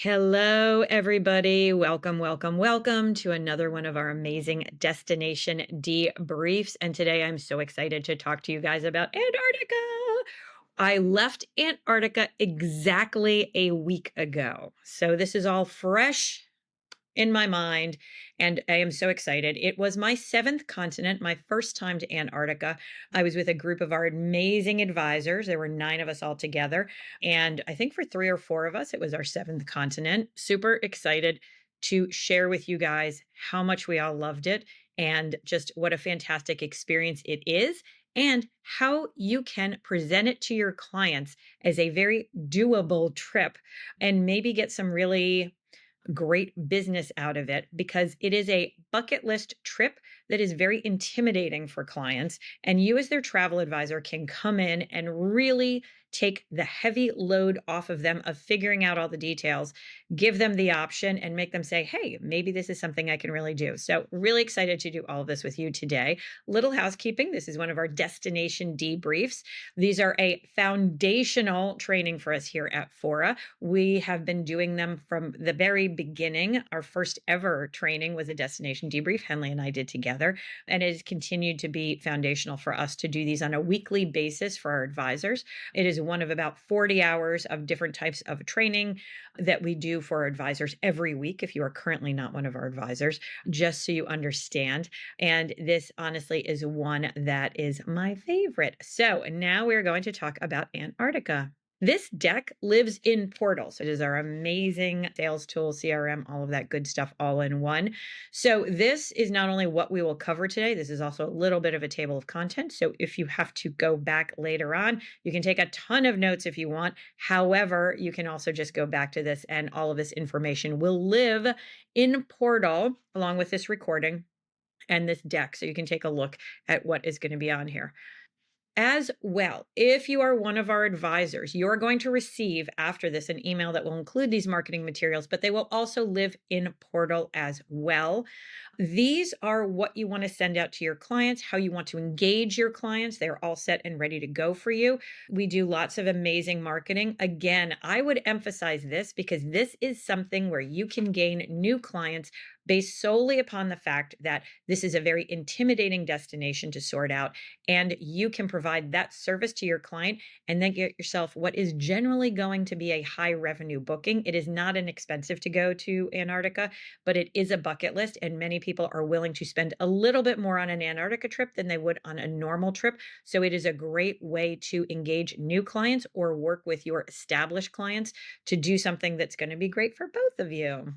Hello, everybody. Welcome, welcome, welcome to another one of our amazing destination debriefs. And today I'm so excited to talk to you guys about Antarctica. I left Antarctica exactly a week ago. So this is all fresh in my mind, and I am so excited. It was my seventh continent, my first time to Antarctica. I was with a group of our amazing advisors. There were nine of us all together. And I think for three or four of us, it was our seventh continent. Super excited to share with you guys how much we all loved it and just what a fantastic experience it is. And how you can present it to your clients as a very doable trip and maybe get some really great business out of it because it is a bucket list trip that is very intimidating for clients. And you, as their travel advisor, can come in and really take the heavy load off of them of figuring out all the details, give them the option, and make them say, hey, maybe this is something I can really do. So, really excited to do all of this with you today. Little housekeeping, this is one of our destination debriefs. These are a foundational training for us here at Fora. We have been doing them from the very beginning. Our first ever training was a destination debrief Henley and I did together, and it has continued to be foundational for us to do these on a weekly basis for our advisors. It is one of about 40 hours of different types of training that we do for our advisors every week if you are currently not one of our advisors, just so you understand. And this honestly is one that is my favorite. So now we're going to talk about Antarctica. This deck lives in portals. It is our amazing sales tool, CRM, all of that good stuff all in one. So this is not only what we will cover today, this is also a little bit of a table of content. So if you have to go back later on, you can take a ton of notes if you want. However, you can also just go back to this and all of this information will live in portal along with this recording and this deck. So you can take a look at what is going to be on here. As well, if you are one of our advisors, you're going to receive after this an email that will include these marketing materials, but they will also live in Portal as well. These are what you want to send out to your clients, how you want to engage your clients. They're all set and ready to go for you. We do lots of amazing marketing. Again, I would emphasize this because this is something where you can gain new clients based solely upon the fact that this is a very intimidating destination to sort out, and you can provide that service to your client and then get yourself what is generally going to be a high revenue booking. It is not inexpensive to go to Antarctica, but it is a bucket list, and many people are willing to spend a little bit more on an Antarctica trip than they would on a normal trip. So it is a great way to engage new clients or work with your established clients to do something that's going to be great for both of you.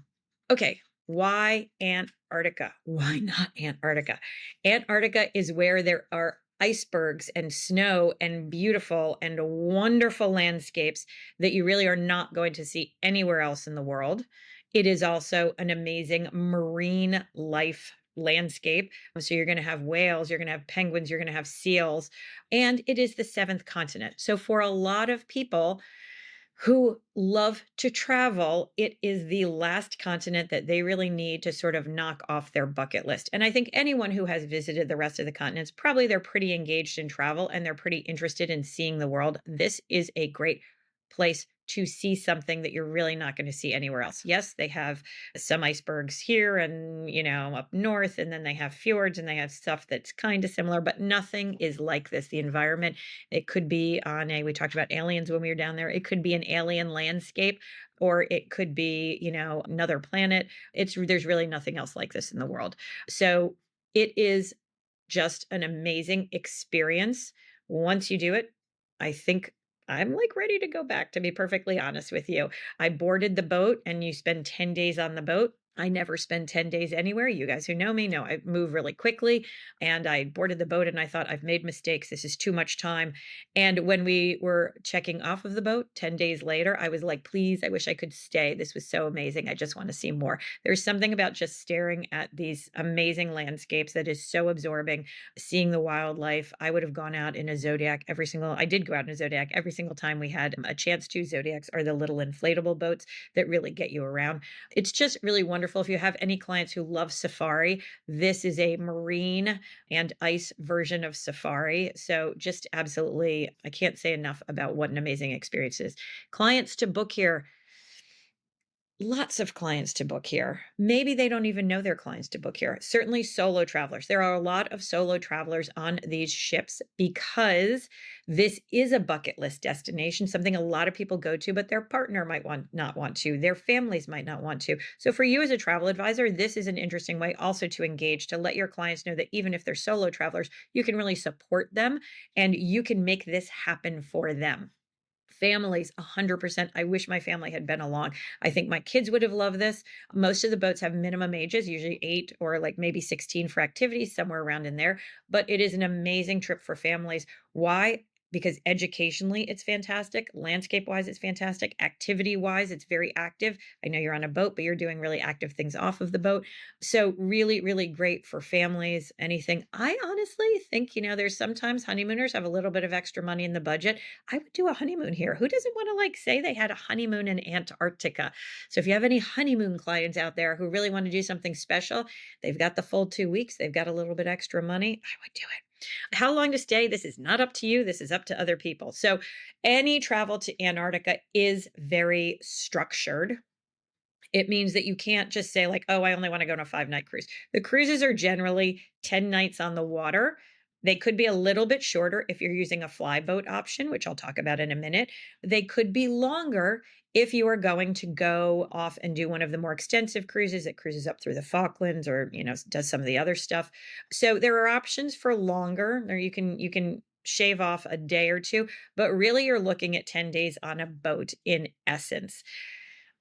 Okay, why Antarctica? Why not Antarctica? Antarctica is where there are icebergs and snow and beautiful and wonderful landscapes that you really are not going to see anywhere else in the world. It is also an amazing marine life landscape. So you're going to have whales, you're going to have penguins, you're going to have seals, and it is the seventh continent. So for a lot of people who love to travel, it is the last continent that they really need to sort of knock off their bucket list. And I think anyone who has visited the rest of the continents, probably they're pretty engaged in travel and they're pretty interested in seeing the world. This is a great place to see something that you're really not going to see anywhere else. Yes, they have some icebergs here and, up north, and then they have fjords and they have stuff that's kind of similar, but nothing is like this. The environment, it could be we talked about aliens when we were down there. It could be an alien landscape, or it could be, another planet. There's really nothing else like this in the world. So it is just an amazing experience. Once you do it, I think I'm like ready to go back, to be perfectly honest with you. I boarded the boat and you spend 10 days on the boat. I never spend 10 days anywhere. You guys who know me know I move really quickly. And I boarded the boat and I thought, I've made mistakes. This is too much time. And when we were checking off of the boat 10 days later, I was like, please, I wish I could stay. This was so amazing. I just want to see more. There's something about just staring at these amazing landscapes that is so absorbing, seeing the wildlife. I would have gone out in a Zodiac I did go out in a Zodiac every single time we had a chance to. Zodiacs are the little inflatable boats that really get you around. It's just really wonderful. If you have any clients who love safari, this is a marine and ice version of safari. So just absolutely, I can't say enough about what an amazing experience is. Clients to book here, Lots of clients to book here. Maybe they don't even know their clients to book here. Certainly solo travelers. There are a lot of solo travelers on these ships because this is a bucket list destination, something a lot of people go to, but their partner might not want to. Their families might not want to. So for you as a travel advisor, this is an interesting way also to engage, to let your clients know that even if they're solo travelers, you can really support them and you can make this happen for them. Families, 100%. I wish my family had been along. I think my kids would have loved this. Most of the boats have minimum ages, usually 8 or like maybe 16 for activities, somewhere around in there. But it is an amazing trip for families. Why? Because educationally, it's fantastic. Landscape wise, it's fantastic. Activity wise, it's very active. I know you're on a boat, but you're doing really active things off of the boat. So, really, really great for families, anything. I honestly think, there's sometimes honeymooners have a little bit of extra money in the budget. I would do a honeymoon here. Who doesn't want to like say they had a honeymoon in Antarctica? So if you have any honeymoon clients out there who really want to do something special, they've got the full 2 weeks, they've got a little bit extra money. I would do it. How long to stay? This is not up to you. This is up to other people. So any travel to Antarctica is very structured. It means that you can't just say like, "Oh, I only wanna go on a 5-night cruise." The cruises are generally 10 nights on the water. They could be a little bit shorter if you're using a flyboat option, which I'll talk about in a minute. They could be longer if you are going to go off and do one of the more extensive cruises that cruises up through the Falklands or, does some of the other stuff. So there are options for longer, or you can shave off a day or 2, but really you're looking at 10 days on a boat in essence.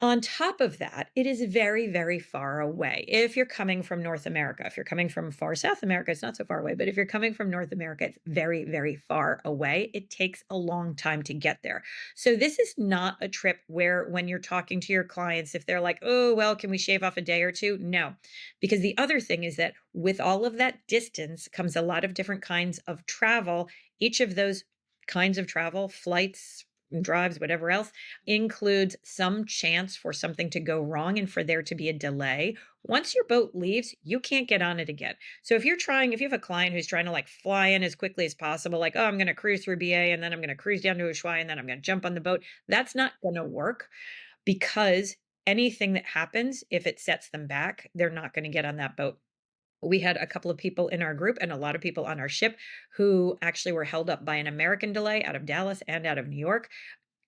On top of that, it is very, very far away. If you're coming from North America, if you're coming from far South America, it's not so far away, but if you're coming from North America, it's very, very far away. It takes a long time to get there. So this is not a trip where when you're talking to your clients, if they're like, "Oh, well, can we shave off a day or 2?" No. Because the other thing is that with all of that distance comes a lot of different kinds of travel. Each of those kinds of travel, flights, drives, whatever else, includes some chance for something to go wrong and for there to be a delay. Once your boat leaves, you can't get on it again. So if you have a client who's trying to like fly in as quickly as possible, like, "Oh, I'm going to cruise through BA and then I'm going to cruise down to Ushuaia and then I'm going to jump on the boat," that's not going to work because anything that happens, if it sets them back, they're not going to get on that boat. We had a couple of people in our group and a lot of people on our ship who actually were held up by an American delay out of Dallas and out of New York.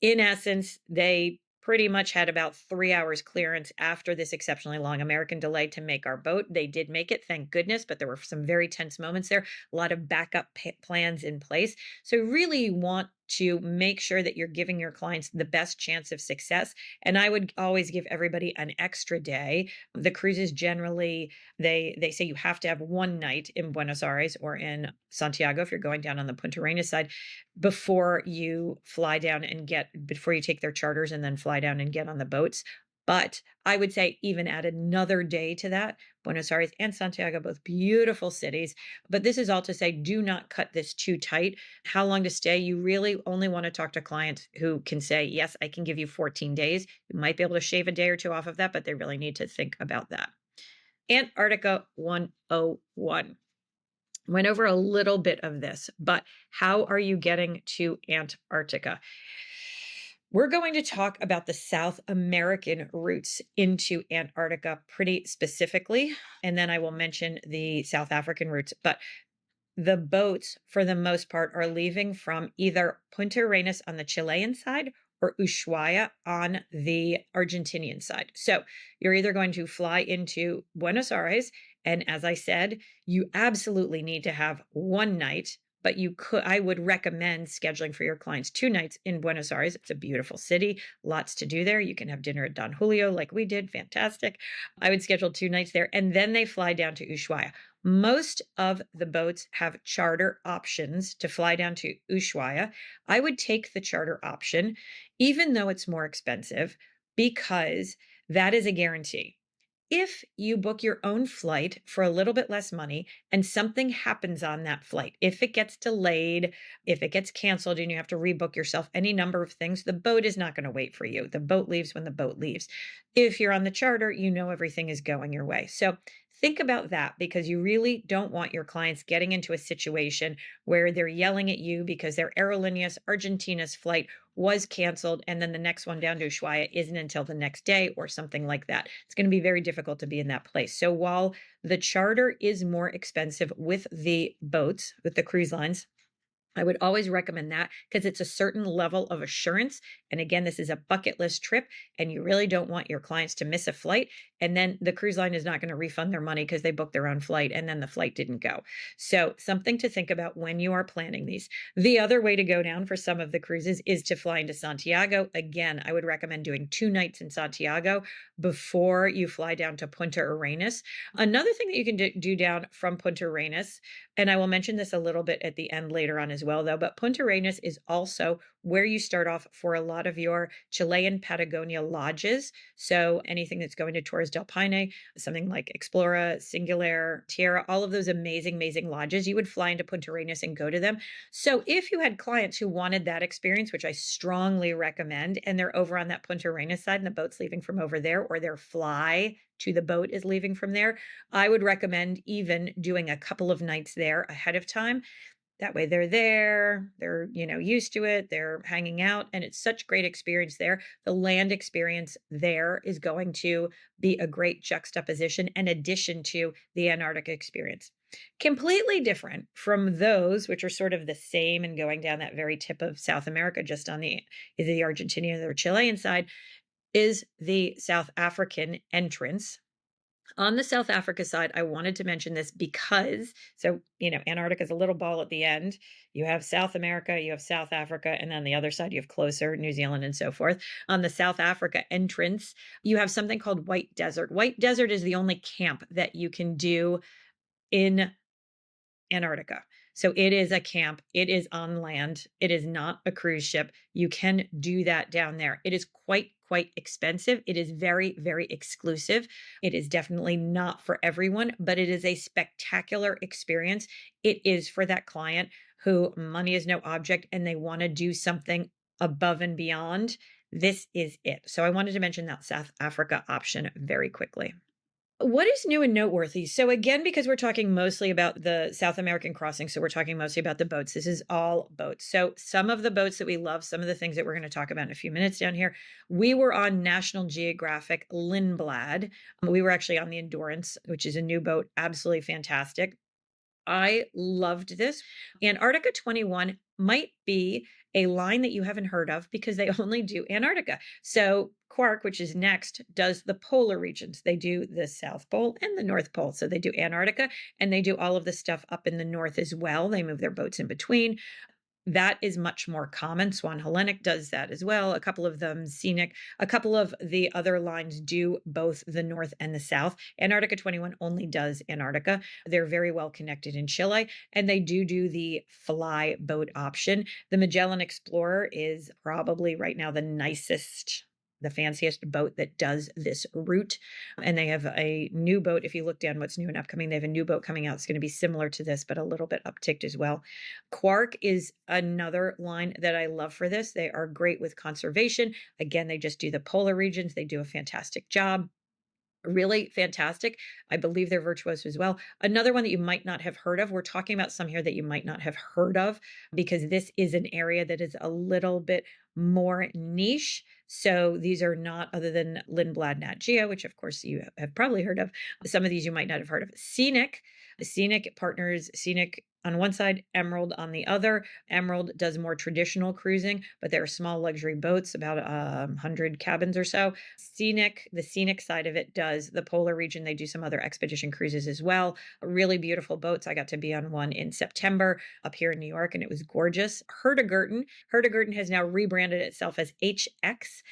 In essence, they pretty much had about 3 hours clearance after this exceptionally long American delay to make our boat. They did make it, thank goodness, but there were some very tense moments there, a lot of backup plans in place. So really you want to make sure that you're giving your clients the best chance of success. And I would always give everybody an extra day. The cruises generally, they say you have to have 1 night in Buenos Aires or in Santiago if you're going down on the Punta Arenas side before you before you take their charters and then fly down and get on the boats. But I would say even add another day to that. Buenos Aires and Santiago, both beautiful cities. But this is all to say, do not cut this too tight. How long to stay? You really only want to talk to clients who can say, "Yes, I can give you 14 days." You might be able to shave a day or 2 off of that, but they really need to think about that. Antarctica 101. Went over a little bit of this, but how are you getting to Antarctica? We're going to talk about the South American routes into Antarctica pretty specifically, and then I will mention the South African routes. But the boats, for the most part, are leaving from either Punta Arenas on the Chilean side or Ushuaia on the Argentinian side. So you're either going to fly into Buenos Aires, and as I said, you absolutely need to have 1 night. But I would recommend scheduling for your clients 2 nights in Buenos Aires. It's a beautiful city, lots to do there. You can have dinner at Don Julio like we did, fantastic. I would schedule 2 nights there, and then they fly down to Ushuaia. Most of the boats have charter options to fly down to Ushuaia. I would take the charter option, even though it's more expensive, because that is a guarantee. If you book your own flight for a little bit less money and something happens on that flight, if it gets delayed, if it gets canceled and you have to rebook yourself, any number of things, the boat is not going to wait for you. The boat leaves when the boat leaves. If you're on the charter, you know everything is going your way. So Think about that because you really don't want your clients getting into a situation where they're yelling at you because their Aerolíneas Argentina's flight was canceled and then the next one down to Ushuaia isn't until the next day or something like that. It's going to be very difficult to be in that place. So while the charter is more expensive with the boats, with the cruise lines, I would always recommend that because it's a certain level of assurance. And again, this is a bucket list trip, and you really don't want your clients to miss a flight. And then the cruise line is not going to refund their money because they booked their own flight and then the flight didn't go. So, something to think about when you are planning these. The other way to go down for some of the cruises is to fly into Santiago. Again, I would recommend doing 2 nights in Santiago before you fly down to Punta Arenas. Another thing that you can do down from Punta Arenas, and I will mention this a little bit at the end later on as well, though. But Punta Arenas is also where you start off for a lot of your Chilean Patagonia lodges. So anything that's going to Torres del Paine, something like Explora, Singular, Tierra, all of those amazing, amazing lodges, you would fly into Punta Arenas and go to them. So if you had clients who wanted that experience, which I strongly recommend, and they're over on that Punta Arenas side and the boat's leaving from over there, or their fly to the boat is leaving from there, I would recommend even doing a couple of nights there ahead of time. That way they're there, they're, used to it, they're hanging out, and it's such great experience there. The land experience there is going to be a great juxtaposition and addition to the Antarctica experience. Completely different from those, which are sort of the same and going down that very tip of South America, just on the either the Argentinian or Chilean side, is the South African entrance. On the South Africa side, I wanted to mention this because Antarctica is a little ball at the end. You have South America, you have South Africa, and then the other side, you have closer New Zealand and so forth. On the South Africa entrance, you have something called White Desert. White Desert is the only camp that you can do in Antarctica. So it is a camp. It is on land. It is not a cruise ship. You can do that down there. It is quite expensive. It is very, very exclusive. It is definitely not for everyone, but it is a spectacular experience. It is for that client who money is no object and they want to do something above and beyond. This is it. So I wanted to mention that South Africa option very quickly. What is new and noteworthy? So again, because we're talking mostly about the South American crossing, so we're talking mostly about the boats. This is all boats. So some of the boats that we love, some of the things that we're going to talk about in a few minutes down here, we were on National Geographic Lindblad. We were actually on the Endurance, which is a new boat, absolutely fantastic. I loved this. Antarctica 21 might be a line that you haven't heard of because they only do Antarctica. So Quark, which is next, does the polar regions. They do the South Pole and the North Pole. So they do Antarctica and they do all of the stuff up in the north as well. They move their boats in between. That is much more common. Swan Hellenic does that as well. A couple of them, Scenic, a couple of the other lines do both the North and the South. Antarctica 21 only does Antarctica. They're very well connected in Chile, and they do the fly boat option. The Magellan Explorer is probably right now the fanciest boat that does this route. And they have a new boat. If you look down what's new and upcoming, they have a new boat coming out. It's going to be similar to this, but a little bit upticked as well. Quark is another line that I love for this. They are great with conservation. Again, they just do the polar regions. They do a fantastic job. Really fantastic. I believe they're virtuoso as well. Another one that you might not have heard of. We're talking about some here that you might not have heard of because this is an area that is a little bit more niche. So these are not other than Lindblad Nat Geo, which of course you have probably heard of. Some of these you might not have heard of. Scenic partners, Scenic on one side, Emerald on the other. Emerald does more traditional cruising, but they're small luxury boats, about 100 cabins or so. The Scenic side of it does the polar region. They do some other expedition cruises as well. Really beautiful boats. I got to be on one in September up here in New York, and it was gorgeous. Hurtigruten has now rebranded itself as HX.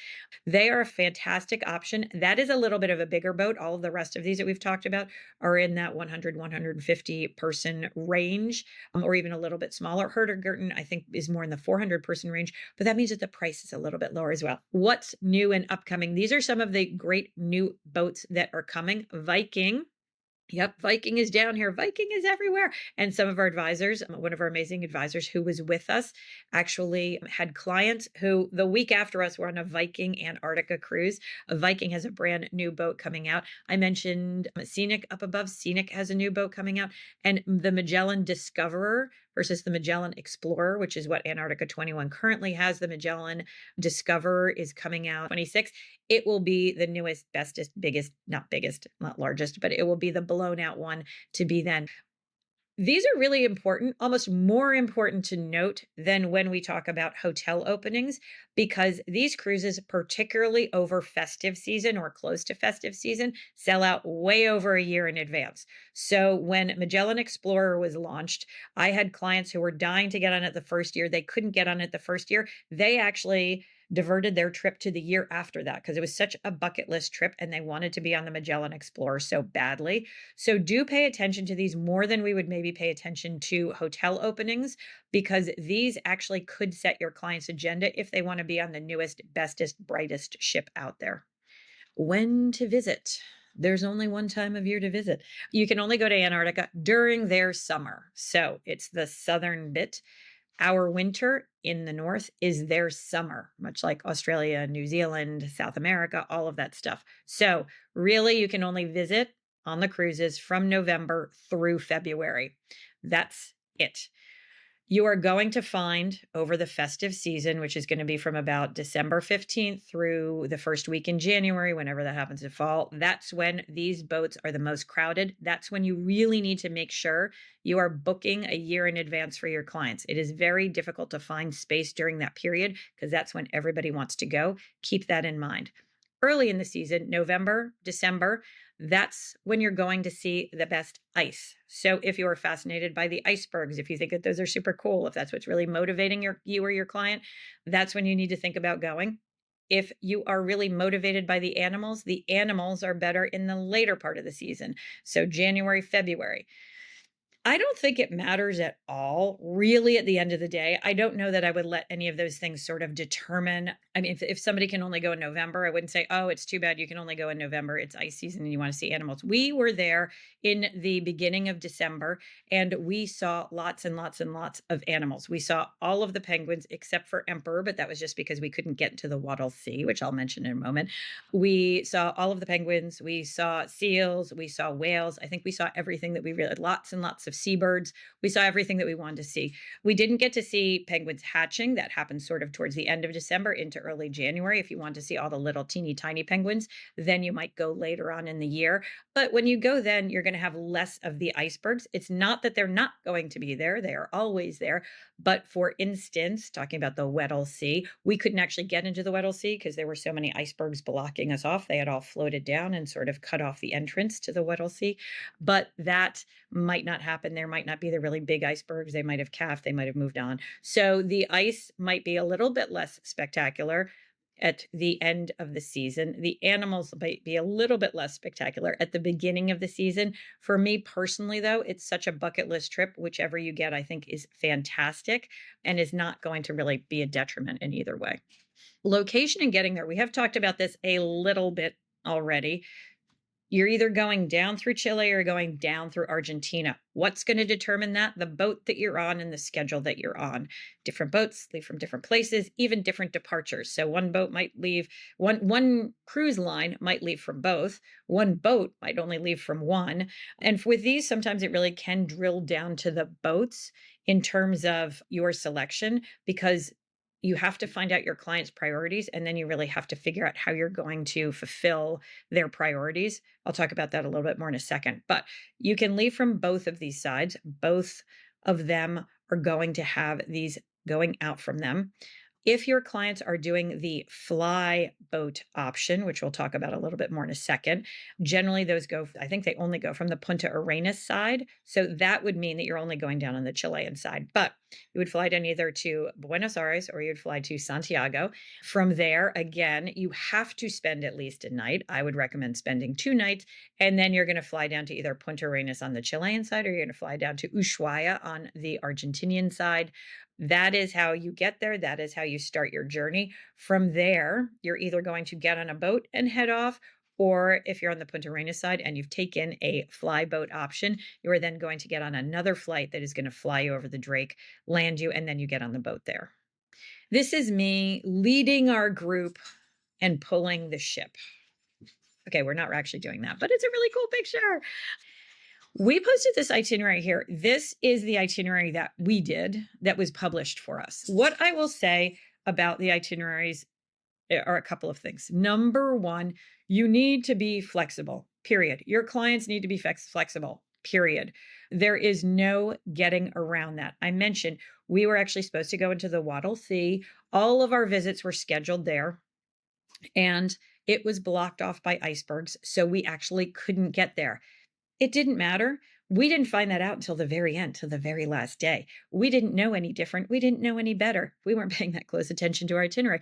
They are a fantastic option. That is a little bit of a bigger boat. All of the rest of these that we've talked about are in that 100, 150 person range, or even a little bit smaller. Hurtigruten, I think, is more in the 400 person range, but that means that the price is a little bit lower as well. What's new and upcoming? These are some of the great new boats that are coming. Viking Yep, Viking is down here. Viking is everywhere. And some of our advisors, one of our amazing advisors who was with us, actually had clients who the week after us were on a Viking Antarctica cruise. A Viking has a brand new boat coming out. I mentioned Scenic up above. Scenic has a new boat coming out. And the Magellan Discoverer versus the Magellan Explorer, which is what Antarctica 21 currently has. The Magellan Discoverer is coming out 26. It will be the newest, bestest, biggest, not largest, but it will be the blown out one to be then. These are really important, almost more important to note than when we talk about hotel openings, because these cruises, particularly over festive season or close to festive season, sell out way over a year in advance. So when Magellan Explorer was launched, I had clients who were dying to get on it the first year. They couldn't get on it the first year. They actually diverted their trip to the year after that because it was such a bucket list trip and they wanted to be on the Magellan Explorer so badly. So do pay attention to these more than we would maybe pay attention to hotel openings, because these actually could set your client's agenda if they want to be on the newest, bestest, brightest ship out there. When to visit? There's only one time of year to visit. You can only go to Antarctica during their summer. So it's the southern bit. Our winter in the north is their summer, much like Australia, New Zealand, South America, all of that stuff. So, really, you can only visit on the cruises from November through February. That's it. You are going to find over the festive season, which is going to be from about December 15th through the first week in January, whenever that happens to fall. That's when these boats are the most crowded. That's when you really need to make sure you are booking a year in advance for your clients. It is very difficult to find space during that period because that's when everybody wants to go. Keep that in mind. Early in the season, November, December, that's when you're going to see the best ice. So if you are fascinated by the icebergs, if you think that those are super cool, if that's what's really motivating you or your client, that's when you need to think about going. If you are really motivated by the animals are better in the later part of the season. So January, February. I don't think it matters at all, really, at the end of the day. I don't know that I would let any of those things sort of determine. I mean, if somebody can only go in November, I wouldn't say, oh, it's too bad you can only go in November. It's ice season and you want to see animals. We were there in the beginning of December and we saw lots and lots and lots of animals. We saw all of the penguins except for Emperor, but that was just because we couldn't get into the Wattle Sea, which I'll mention in a moment. We saw all of the penguins. We saw seals. We saw whales. I think we saw everything that we really, lots and lots of seabirds. We saw everything that we wanted to see. We didn't get to see penguins hatching. That happened sort of towards the end of December into early January. If you want to see all the little teeny tiny penguins, then you might go later on in the year. But when you go then, you're going to have less of the icebergs. It's not that they're not going to be there. They are always there. But for instance, talking about the Weddell Sea, we couldn't actually get into the Weddell Sea because there were so many icebergs blocking us off. They had all floated down and sort of cut off the entrance to the Weddell Sea. But that might not happen. There might not be the really big icebergs. They might have calved. They might have moved on. So the ice might be a little bit less spectacular at the end of the season. The animals might be a little bit less spectacular at the beginning of the season. For me personally, though, it's such a bucket list trip. Whichever you get, I think is fantastic and is not going to really be a detriment in either way. Location and getting there. We have talked about this a little bit already. You're either going down through Chile or going down through Argentina. What's going to determine that? The boat that you're on and the schedule that you're on. Different boats leave from different places, even different departures. So one boat might leave, one cruise line might leave from both. One boat might only leave from one. And with these, sometimes it really can drill down to the boats in terms of your selection, because you have to find out your client's priorities and then you really have to figure out how you're going to fulfill their priorities. I'll talk about that a little bit more in a second, but you can leave from both of these sides. Both of them are going to have these going out from them. If your clients are doing the fly boat option, which we'll talk about a little bit more in a second, generally those go, I think they only go from the Punta Arenas side. So that would mean that you're only going down on the Chilean side. But you would fly down either to Buenos Aires or you'd fly to Santiago. From there, again, you have to spend at least a night. I would recommend spending 2 nights. And then you're going to fly down to either Punta Arenas on the Chilean side or you're going to fly down to Ushuaia on the Argentinian side. That is how you get there. That is how you start your journey. From there, you're either going to get on a boat and head off, Or if you're on the Punta Arenas side and you've taken a fly boat option, you are then going to get on another flight that is going to fly you over the Drake, land you, and then you get on the boat there. This is me leading our group and pulling the ship. Okay, we're not actually doing that, but it's a really cool picture. We posted this itinerary here. This is the itinerary that we did that was published for us. What I will say about the itineraries are a couple of things. Number one, you need to be flexible, period. Your clients need to be flexible, period. There is no getting around that. I mentioned we were actually supposed to go into the Wattle Sea. All of our visits were scheduled there, and it was blocked off by icebergs. So we actually couldn't get there. It didn't matter. We didn't find that out until the very end, to the very last day. We didn't know any different. We didn't know any better. We weren't paying that close attention to our itinerary.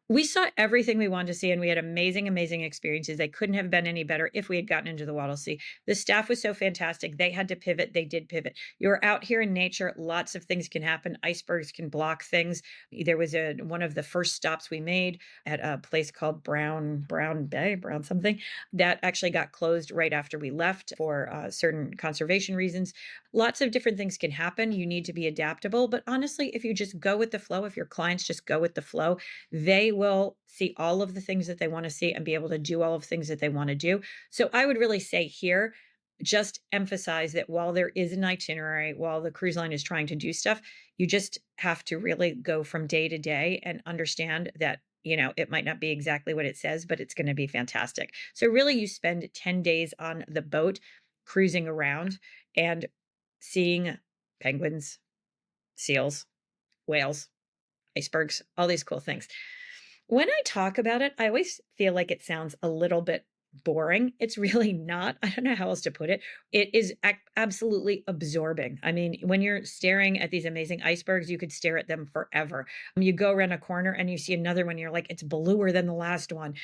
We saw everything we wanted to see, and we had amazing, amazing experiences. They couldn't have been any better if we had gotten into the Wattle Sea. The staff was so fantastic. They had to pivot. They did pivot. You're out here in nature. Lots of things can happen. Icebergs can block things. There was one of the first stops we made at a place called Brown Bay, Brown something, that actually got closed right after we left for certain conservation reasons. Lots of different things can happen. You need to be adaptable. But honestly, if you just go with the flow, if your clients just go with the flow, they will see all of the things that they want to see and be able to do all of the things that they want to do. So I would really say here, just emphasize that while there is an itinerary, while the cruise line is trying to do stuff, you just have to really go from day to day and understand that, it might not be exactly what it says, but it's going to be fantastic. So really you spend 10 days on the boat cruising around and seeing penguins, seals, whales, icebergs, all these cool things. When I talk about it, I always feel like it sounds a little bit boring. It's really not. I don't know how else to put it. It is absolutely absorbing. I mean, when you're staring at these amazing icebergs, you could stare at them forever. You go around a corner and you see another one, you're like, it's bluer than the last one.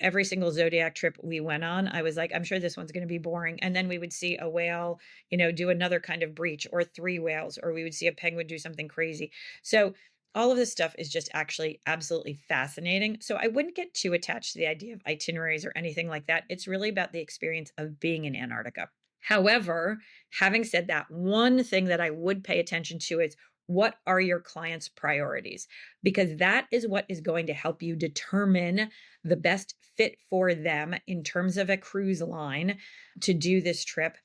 Every single Zodiac trip we went on, I was like, I'm sure this one's going to be boring. And then we would see a whale, do another kind of breach, or three whales, or we would see a penguin do something crazy. So all of this stuff is just actually absolutely fascinating. So I wouldn't get too attached to the idea of itineraries or anything like that. It's really about the experience of being in Antarctica. However, having said that, one thing that I would pay attention to is, what are your clients' priorities? Because that is what is going to help you determine the best fit for them in terms of a cruise line to do this trip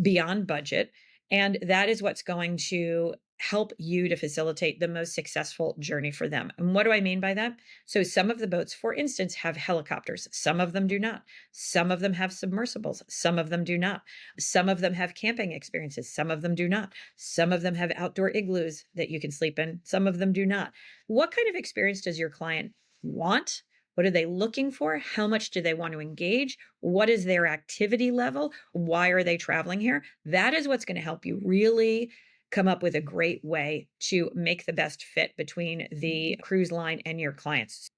beyond budget. And that is what's going to help you to facilitate the most successful journey for them. And what do I mean by that? So some of the boats, for instance, have helicopters. Some of them do not. Some of them have submersibles. Some of them do not. Some of them have camping experiences. Some of them do not. Some of them have outdoor igloos that you can sleep in. Some of them do not. What kind of experience does your client want? What are they looking for? How much do they want to engage? What is their activity level? Why are they traveling here? That is what's going to help you really come up with a great way to make the best fit between the cruise line and your clients.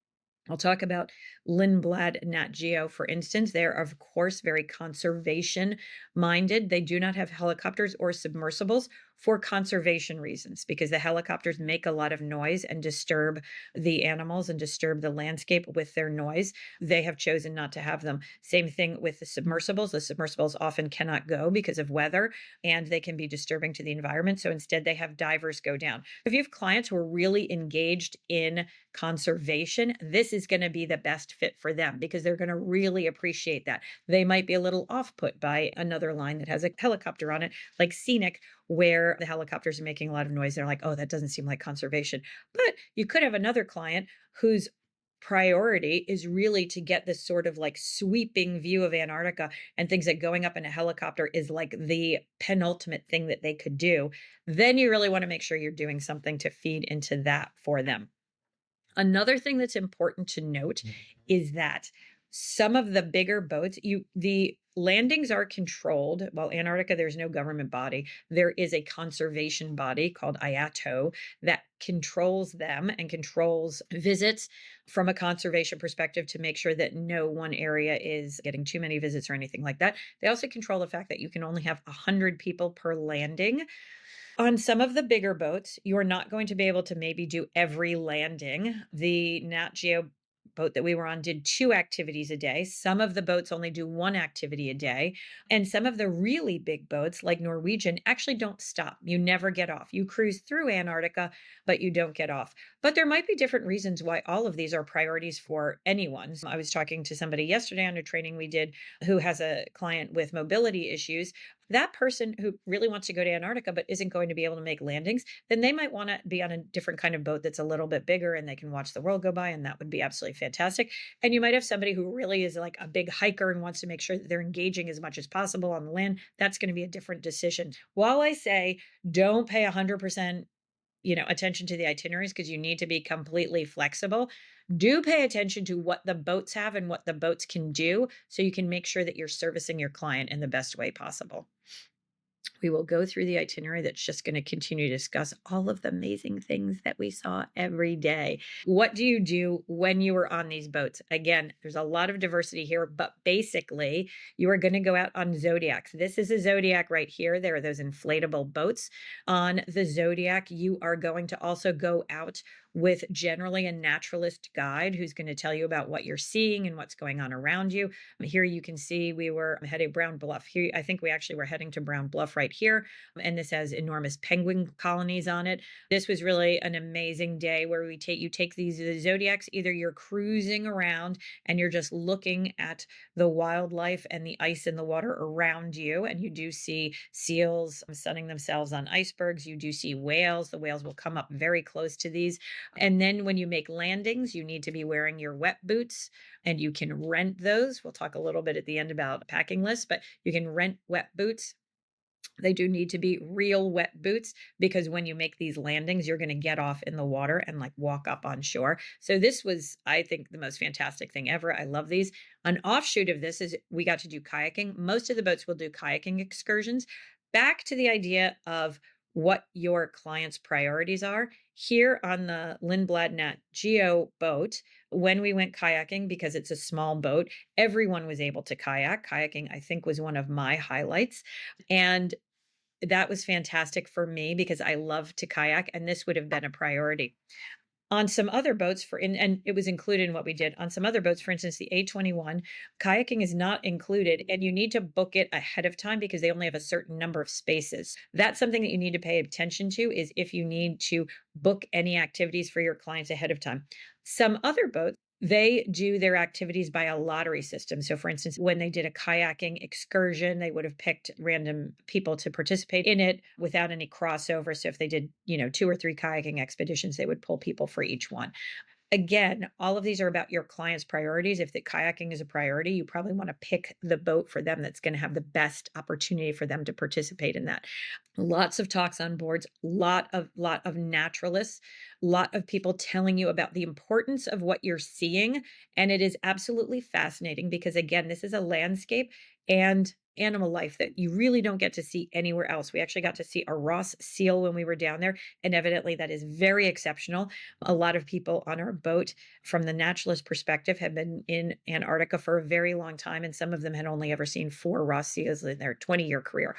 I'll talk about Lindblad Nat Geo, for instance. They're, of course, very conservation minded. They do not have helicopters or submersibles for conservation reasons, because the helicopters make a lot of noise and disturb the animals and disturb the landscape with their noise. They have chosen not to have them. Same thing with the submersibles. The submersibles often cannot go because of weather, and they can be disturbing to the environment. So instead, they have divers go down. If you have clients who are really engaged in conservation, this is going to be the best fit for them, because they're going to really appreciate that. They might be a little off put by another line that has a helicopter on it, like Scenic, where the helicopters are making a lot of noise. They're like, oh, that doesn't seem like conservation. But you could have another client whose priority is really to get this sort of like sweeping view of Antarctica, and thinks that going up in a helicopter is like the penultimate thing that they could do. Then you really want to make sure you're doing something to feed into that for them. Another thing that's important to note is that some of the bigger boats, the landings are controlled. While Antarctica, there's no government body. There is a conservation body called IATO that controls them and controls visits from a conservation perspective to make sure that no one area is getting too many visits or anything like that. They also control the fact that you can only have 100 people per landing. On some of the bigger boats, you're not going to be able to maybe do every landing. The Nat Geo boat that we were on did 2 activities a day. Some of the boats only do 1 activity a day. And some of the really big boats, like Norwegian, actually don't stop. You never get off. You cruise through Antarctica, but you don't get off. But there might be different reasons why all of these are priorities for anyone. So I was talking to somebody yesterday on a training we did who has a client with mobility issues. That person who really wants to go to Antarctica but isn't going to be able to make landings, then they might want to be on a different kind of boat that's a little bit bigger and they can watch the world go by. And that would be absolutely fantastic. And you might have somebody who really is like a big hiker and wants to make sure that they're engaging as much as possible on the land. That's going to be a different decision. While I say don't pay 100% attention to the itineraries because you need to be completely flexible, do pay attention to what the boats have and what the boats can do so you can make sure that you're servicing your client in the best way possible. We will go through the itinerary that's just going to continue to discuss all of the amazing things that we saw every day. What do you do when you are on these boats? Again, there's a lot of diversity here, but basically, you are going to go out on Zodiacs. This is a Zodiac right here. There are those inflatable boats on the Zodiac. You are going to also go out with generally a naturalist guide who's going to tell you about what you're seeing and what's going on around you. Here you can see we were heading Brown Bluff. Here, I think we actually were heading to Brown Bluff right here. And this has enormous penguin colonies on it. This was really an amazing day where you take these the Zodiacs, either you're cruising around and you're just looking at the wildlife and the ice in the water around you. And you do see seals sunning themselves on icebergs. You do see whales. The whales will come up very close to these. And then when you make landings, you need to be wearing your wet boots and you can rent those. We'll talk a little bit at the end about packing lists, but you can rent wet boots. They do need to be real wet boots because when you make these landings, you're going to get off in the water and like walk up on shore. So this was, I think, the most fantastic thing ever. I love these. An offshoot of this is we got to do kayaking. Most of the boats will do kayaking excursions. Back to the idea of what your client's priorities are. Here on the Lindblad Nat Geo boat, when we went kayaking, because it's a small boat, everyone was able to kayak. Kayaking, I think, was one of my highlights. And that was fantastic for me because I love to kayak, and this would have been a priority. On some other boats and it was included in what we did. On some other boats, for instance, the A21, kayaking is not included and you need to book it ahead of time because they only have a certain number of spaces. That's something that you need to pay attention to is if you need to book any activities for your clients ahead of time. Some other boats, they do their activities by a lottery system. So, for instance, when they did a kayaking excursion, they would have picked random people to participate in it without any crossover. So, if they did, 2 or 3 kayaking expeditions, they would pull people for each one. Again, all of these are about your client's priorities. If the kayaking is a priority, you probably want to pick the boat for them that's going to have the best opportunity for them to participate in that. Lots of talks on boards, lot of naturalists, lot of people telling you about the importance of what you're seeing, and it is absolutely fascinating because again, this is a landscape and animal life that you really don't get to see anywhere else. We actually got to see a Ross seal when we were down there, and evidently that is very exceptional. A lot of people on our boat, from the naturalist perspective, have been in Antarctica for a very long time, and some of them had only ever seen 4 Ross seals in their 20-year career.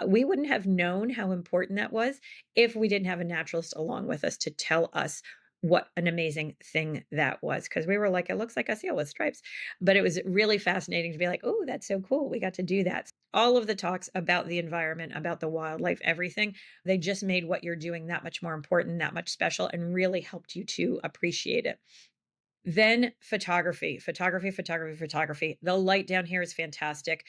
We wouldn't have known how important that was if we didn't have a naturalist along with us to tell us what an amazing thing that was. Because we were like, it looks like a seal with stripes. But it was really fascinating to be like, oh, that's so cool. We got to do that. All of the talks about the environment, about the wildlife, everything, they just made what you're doing that much more important, that much special, and really helped you to appreciate it. Then photography. The light down here is fantastic.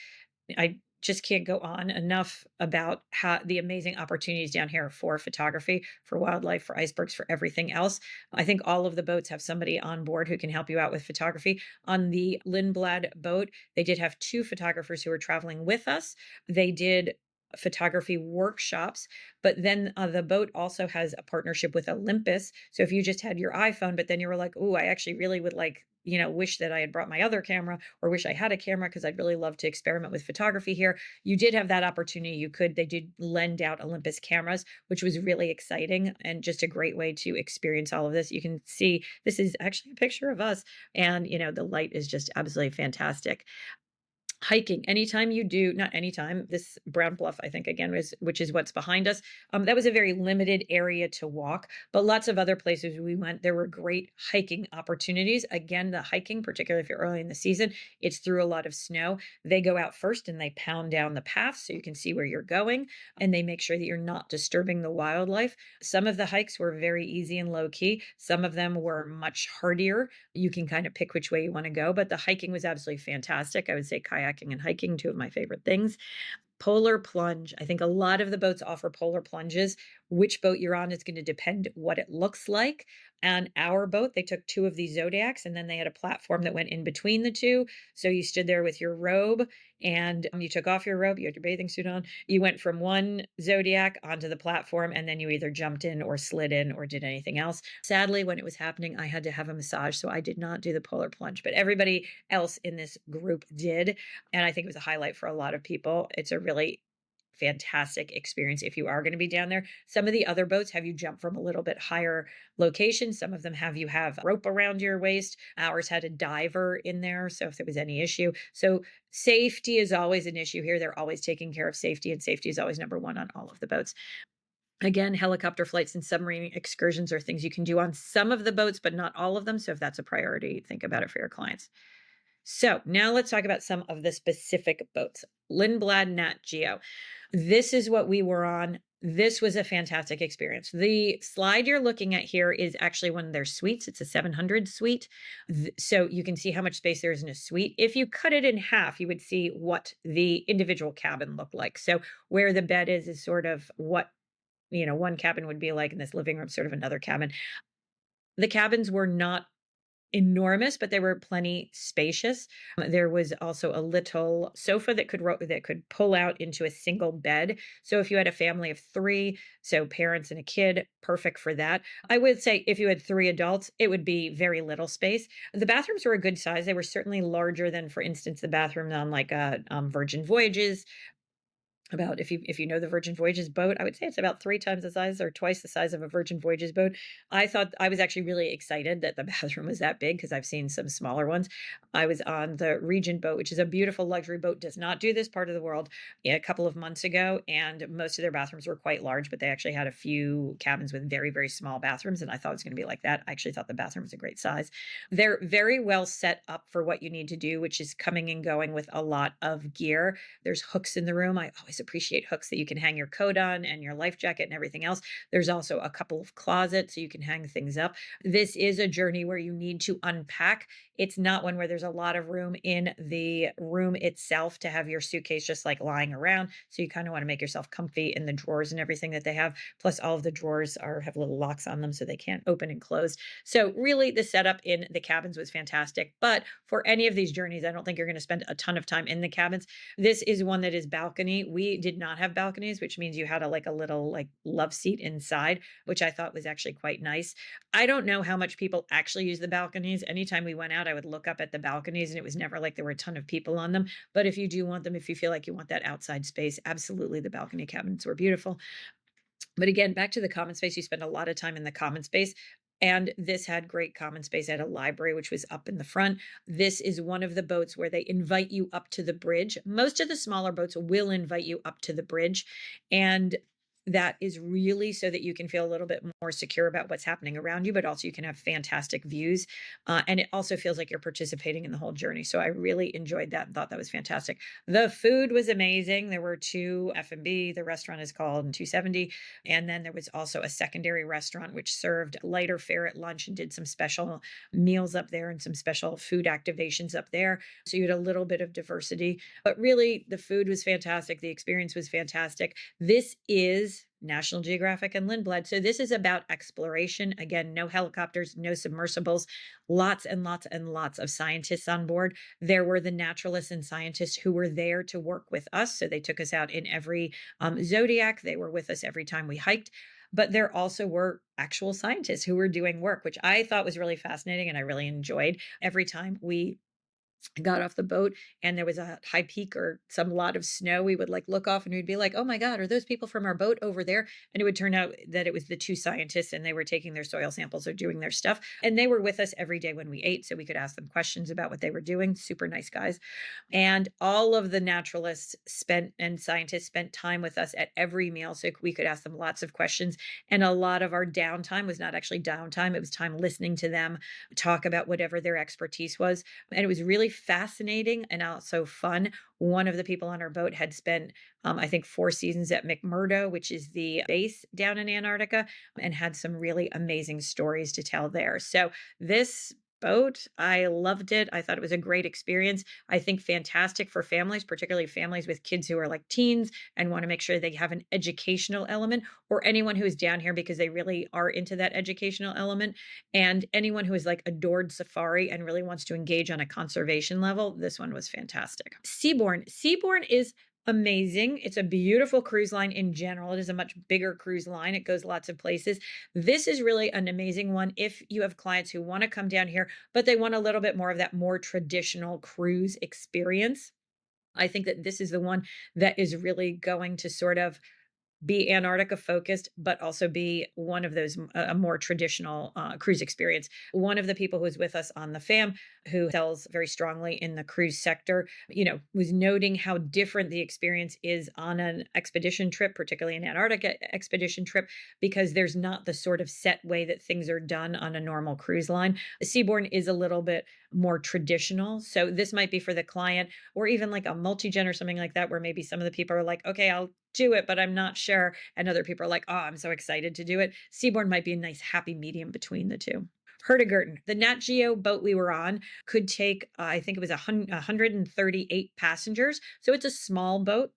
I just can't go on enough about how the amazing opportunities down here for photography, for wildlife, for icebergs, for everything else. I think all of the boats have somebody on board who can help you out with photography. On the Lindblad boat, they did have 2 photographers who were traveling with us. They did photography workshops, but then the boat also has a partnership with Olympus. So if you just had your iPhone, but then you were like, oh, I actually really would like, wish that I had brought my other camera or wish I had a camera because I'd really love to experiment with photography here. You did have that opportunity. They did lend out Olympus cameras, which was really exciting and just a great way to experience all of this. You can see this is actually a picture of us and, the light is just absolutely fantastic. Hiking, anytime you do not anytime, this Brown Bluff, I think, again, was which is what's behind us, that was a very limited area to walk, but lots of other places we went, there were great hiking opportunities. Again, the hiking, particularly if you're early in the season, it's through a lot of snow. They go out first and they pound down the path so you can see where you're going, and they make sure that you're not disturbing the wildlife. Some of the hikes were very easy and low key. Some of them were much hardier. You can kind of pick which way you want to go, but the hiking was absolutely fantastic. I would say kayaking and hiking, two of my favorite things. Polar plunge. I think a lot of the boats offer polar plunges. Which boat you're on is going to depend what it looks like. And our boat, they took two of these Zodiacs and then they had a platform that went in between the two. So you stood there with your robe and you took off your robe, you had your bathing suit on. You went from one Zodiac onto the platform and then you either jumped in or slid in or did anything else. Sadly, when it was happening, I had to have a massage. So I did not do the polar plunge, but everybody else in this group did. And I think it was a highlight for a lot of people. It's a really fantastic experience if you are going to be down there. Some of the other boats have you jump from a little bit higher location. Some of them have you have rope around your waist. Ours had a diver in there, so if there was any issue. So safety is always an issue here. They're always taking care of safety, and safety is always number one on all of the boats. Again, helicopter flights and submarine excursions are things you can do on some of the boats, but not all of them. So if that's a priority, think about it for your clients. So now let's talk about some of the specific boats. Lindblad Nat Geo. This is what we were on. This was a fantastic experience. The slide you're looking at here is actually one of their suites. It's a 700 suite. So you can see how much space there is in a suite. If you cut it in half, you would see what the individual cabin looked like. So where the bed is sort of what, one cabin would be like, in this living room, sort of another cabin. The cabins were not enormous, but they were plenty spacious. There was also a little sofa that could pull out into a single bed. So if you had a family of three, so parents and a kid, perfect for that. I would say if you had three adults, it would be very little space. The bathrooms were a good size. They were certainly larger than, for instance, the bathroom on like a Virgin Voyages. About if you know the Virgin Voyages boat, I would say it's about 3 times the size or twice the size of a Virgin Voyages boat. I thought I was actually really excited that the bathroom was that big because I've seen some smaller ones. I was on the Regent boat, which is a beautiful luxury boat, does not do this part of the world, a couple of months ago, and most of their bathrooms were quite large, but they actually had a few cabins with very, very small bathrooms, and I thought it was gonna be like that. I actually thought the bathroom was a great size. They're very well set up for what you need to do, which is coming and going with a lot of gear. There's hooks in the room. I always appreciate hooks that you can hang your coat on and your life jacket and everything else. There's also a couple of closets so you can hang things up. This is a journey where you need to unpack. It's not one where there's a lot of room in the room itself to have your suitcase just like lying around. So you kind of want to make yourself comfy in the drawers and everything that they have. Plus, all of the drawers have little locks on them so they can't open and close. So really, the setup in the cabins was fantastic. But for any of these journeys, I don't think you're going to spend a ton of time in the cabins. This is one that is balcony. We did not have balconies, which means you had a little like love seat inside, which I thought was actually quite nice. I don't know how much people actually use the balconies. Anytime we went out, I would look up at the balconies and it was never like there were a ton of people on them. But if you do want them, if you feel like you want that outside space, absolutely the balcony cabins were beautiful. But again, back to the common space, you spend a lot of time in the common space. And this had great common space. It had a library, which was up in the front. This is one of the boats where they invite you up to the bridge. Most of the smaller boats will invite you up to the bridge. And that is really so that you can feel a little bit more secure about what's happening around you, but also you can have fantastic views. And it also feels like you're participating in the whole journey. So I really enjoyed that and thought that was fantastic. The food was amazing. There were two F&B. The restaurant is called 270. And then there was also a secondary restaurant which served lighter fare at lunch and did some special meals up there and some special food activations up there. So you had a little bit of diversity. But really, the food was fantastic. The experience was fantastic. This is National Geographic and Lindblad. So this is about exploration. Again, no helicopters, no submersibles, lots and lots and lots of scientists on board. There were the naturalists and scientists who were there to work with us. So they took us out in every Zodiac. They were with us every time we hiked. But there also were actual scientists who were doing work, which I thought was really fascinating and I really enjoyed. Every time we got off the boat and there was a high peak or some lot of snow, we would like look off and we'd be like, oh my God, are those people from our boat over there? And it would turn out that it was the two scientists and they were taking their soil samples or doing their stuff. And they were with us every day when we ate. So we could ask them questions about what they were doing. Super nice guys. And all of the naturalists spent and scientists spent time with us at every meal so we could ask them lots of questions. And a lot of our downtime was not actually downtime, it was time listening to them talk about whatever their expertise was. And it was really fascinating and also fun. One of the people on our boat had spent, I think, 4 seasons at McMurdo, which is the base down in Antarctica, and had some really amazing stories to tell there. So this boat, I loved it. I thought it was a great experience. I think fantastic for families, particularly families with kids who are like teens and want to make sure they have an educational element, or anyone who is down here because they really are into that educational element. And anyone who has like adored safari and really wants to engage on a conservation level, this one was fantastic. Seabourn. Seabourn is amazing. It's a beautiful cruise line in general. It is a much bigger cruise line. It goes lots of places. This is really an amazing one if you have clients who want to come down here, but they want a little bit more of that more traditional cruise experience. I think that this is the one that is really going to sort of be Antarctica focused, but also be one of those a more traditional cruise experience. One of the people who was with us on the FAM, who sells very strongly in the cruise sector, was noting how different the experience is on an expedition trip, particularly an Antarctica expedition trip, because there's not the sort of set way that things are done on a normal cruise line. Seabourn is a little bit more traditional. So this might be for the client or even like a multi-gen or something like that, where maybe some of the people are like, okay, I'll do it, but I'm not sure. And other people are like, oh, I'm so excited to do it. Seabourn might be a nice happy medium between the two. Hurtigruten, the Nat Geo boat we were on, could take, I think it was 138 passengers. So it's a small boat,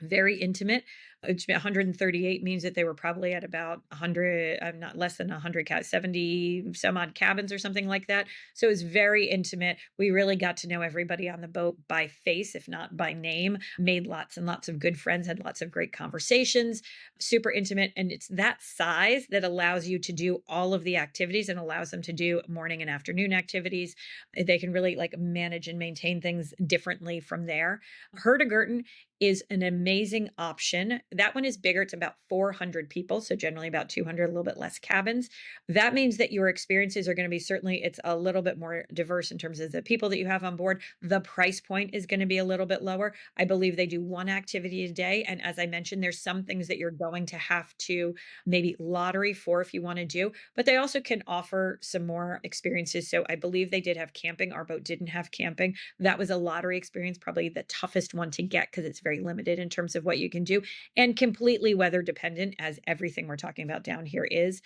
very intimate. 138 means that they were probably at about 100, I'm not less than 100, 70 some odd cabins or something like that. So it's very intimate. We really got to know everybody on the boat by face, if not by name, made lots and lots of good friends, had lots of great conversations, super intimate. And it's that size that allows you to do all of the activities and allows them to do morning and afternoon activities. They can really like manage and maintain things differently from there. Hurtigruten is an amazing option. That one is bigger. It's about 400 people, so generally about 200, a little bit less cabins. That means that your experiences are going to be certainly, it's a little bit more diverse in terms of the people that you have on board. The price point is going to be a little bit lower. I believe they do one activity a day. And as I mentioned, there's some things that you're going to have to maybe lottery for if you want to do, but they also can offer some more experiences. So I believe they did have camping. Our boat didn't have camping. That was a lottery experience, probably the toughest one to get because it's very limited in terms of what you can do and completely weather dependent, as everything we're talking about down here is.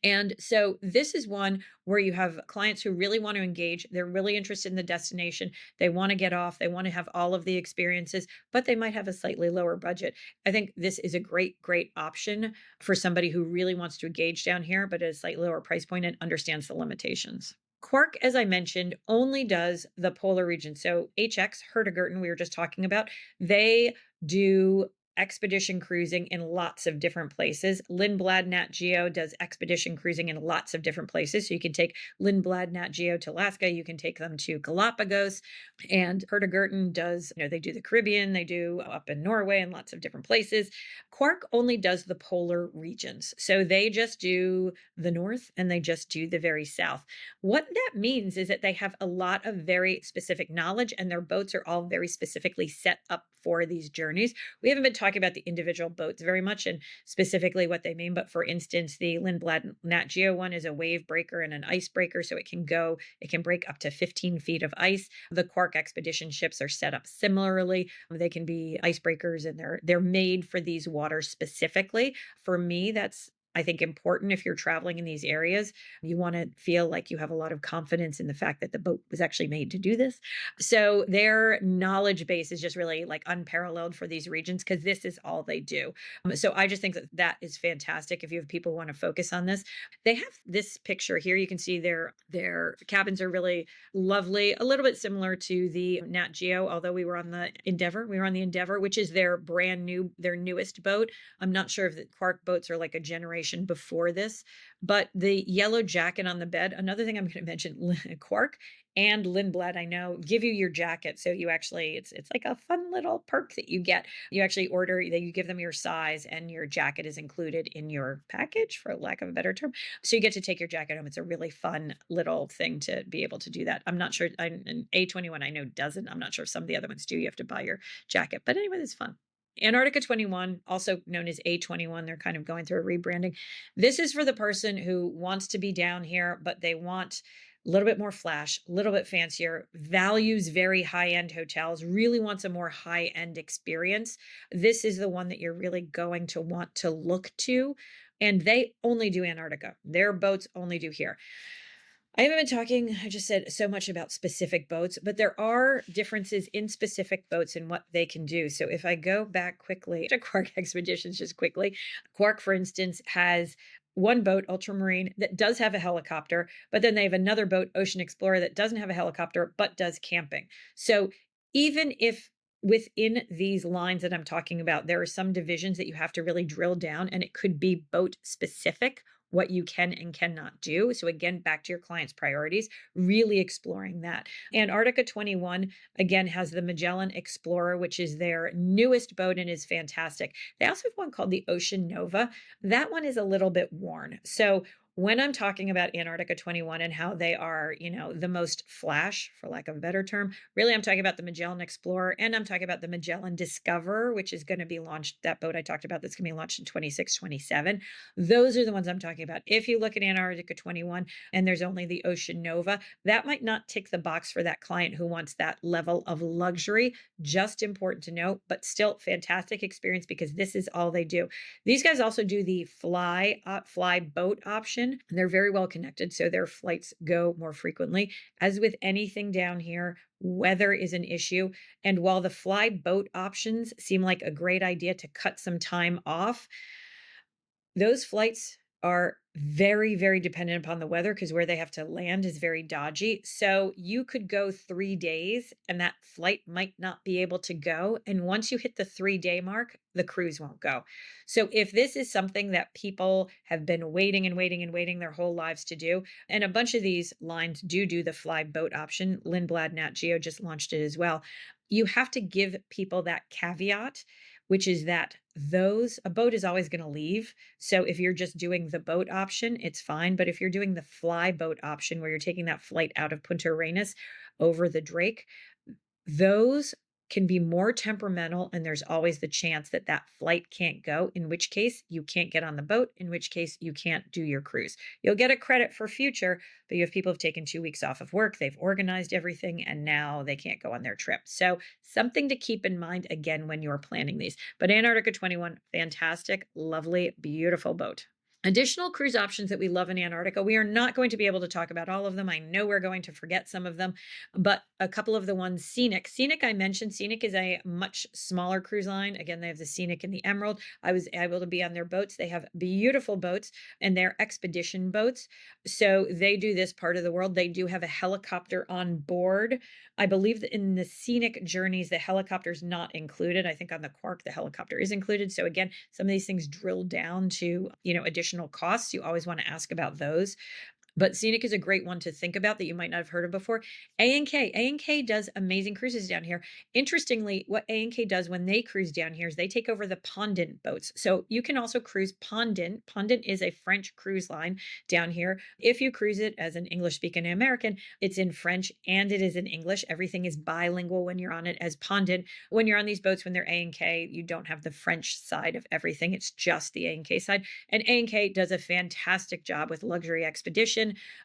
And so this is one where you have clients who really want to engage. They're really interested in the destination. They want to get off. They want to have all of the experiences, but they might have a slightly lower budget. I think this is a great, great option for somebody who really wants to engage down here, but at a slightly lower price point and understands the limitations. Quark, as I mentioned, only does the polar region. So HX, Hurtigruten, we were just talking about, they do expedition cruising in lots of different places. Lindblad Nat Geo does expedition cruising in lots of different places. So you can take Lindblad Nat Geo to Alaska, you can take them to Galapagos, and Hurtigruten does, they do the Caribbean, they do up in Norway and lots of different places. Quark only does the polar regions. So they just do the north and they just do the very south. What that means is that they have a lot of very specific knowledge and their boats are all very specifically set up for these journeys. We haven't been talking about the individual boats very much and specifically what they mean, but for instance, the Lindblad Nat Geo one is a wave breaker and an ice breaker, so it can break up to 15 feet of ice. The Quark expedition ships are set up similarly. They can be icebreakers and they're made for these waters specifically. For me, that's I think important if you're traveling in these areas. You want to feel like you have a lot of confidence in the fact that the boat was actually made to do this. So their knowledge base is just really like unparalleled for these regions because this is all they do. So I just think that that is fantastic if you have people who want to focus on this. They have this picture here. You can see their cabins are really lovely, a little bit similar to the Nat Geo, although we were on the Endeavor. We were on the Endeavor, which is their newest boat. I'm not sure if the Quark boats are like a generation generation before this, but the yellow jacket on the bed, another thing I'm going to mention, Quark and Lindblad, I know, give you your jacket. So you actually, it's like a fun little perk that you get. You actually order, that you give them your size and your jacket is included in your package, for lack of a better term. So you get to take your jacket home. It's a really fun little thing to be able to do that. I'm not sure, an A21 I know doesn't. I'm not sure if some of the other ones do. You have to buy your jacket. But anyway, it's fun. Antarctica 21, also known as A21, they're kind of going through a rebranding. This is for the person who wants to be down here, but they want a little bit more flash, a little bit fancier, values very high-end hotels, really wants a more high-end experience. This is the one that you're really going to want to look to. And they only do Antarctica. Their boats only do here. I haven't been talking, I just said so much about specific boats, but there are differences in specific boats and what they can do. So if I go back quickly to Quark Expeditions, just quickly, Quark, for instance, has one boat, Ultramarine, that does have a helicopter, but then they have another boat, Ocean Explorer, that doesn't have a helicopter, but does camping. So even if within these lines that I'm talking about, there are some divisions that you have to really drill down, and it could be boat specific what you can and cannot do. So again, back to your client's priorities, really exploring that. Antarctica 21, again, has the Magellan Explorer, which is their newest boat and is fantastic. They also have one called the Ocean Nova. That one is a little bit worn. So when I'm talking about Antarctica 21 and how they are, the most flash, for lack of a better term, really I'm talking about the Magellan Explorer and I'm talking about the Magellan Discoverer, which is going to be launched, that boat I talked about that's going to be launched in 26, 27. Those are the ones I'm talking about. If you look at Antarctica 21 and there's only the Ocean Nova, that might not tick the box for that client who wants that level of luxury. Just important to note, but still fantastic experience because this is all they do. These guys also do the fly boat option. They're very well connected, so their flights go more frequently. As with anything down here, weather is an issue. And while the fly boat options seem like a great idea to cut some time off, those flights are very, very dependent upon the weather because where they have to land is very dodgy. So you could go 3 days and that flight might not be able to go. And once you hit the 3 day mark, the cruise won't go. So if this is something that people have been waiting and waiting and waiting their whole lives to do, and a bunch of these lines do the fly boat option, Lindblad Nat Geo just launched it as well. You have to give people that caveat, which is that a boat is always going to leave. So if you're just doing the boat option, it's fine. But if you're doing the fly boat option where you're taking that flight out of Punta Arenas over the Drake, those can be more temperamental and there's always the chance that that flight can't go, in which case you can't get on the boat, in which case you can't do your cruise. You'll get a credit for future, but you have people who've taken 2 weeks off of work, they've organized everything, and now they can't go on their trip. So something to keep in mind again when you're planning these. But Antarctica 21, fantastic, lovely, beautiful boat. Additional cruise options that we love in Antarctica. We are not going to be able to talk about all of them. I know we're going to forget some of them, but a couple of the ones, Scenic. Scenic, I mentioned. Scenic is a much smaller cruise line. Again, they have the Scenic and the Emerald. I was able to be on their boats. They have beautiful boats and they're expedition boats. So they do this part of the world. They do have a helicopter on board. I believe that in the Scenic journeys, the helicopter is not included. I think on the Quark, the helicopter is included. So again, some of these things drill down to, additional costs. You always want to ask about those. But Scenic is a great one to think about that you might not have heard of before. A&K does amazing cruises down here. Interestingly, what A&K does when they cruise down here is they take over the Pondant boats. So you can also cruise Pondant. Pondant is a French cruise line down here. If you cruise it as an English-speaking American, it's in French and it is in English. Everything is bilingual when you're on it as Pondant. When you're on these boats, when they're A&K, you don't have the French side of everything. It's just the A&K side. And A&K does a fantastic job with luxury expedition.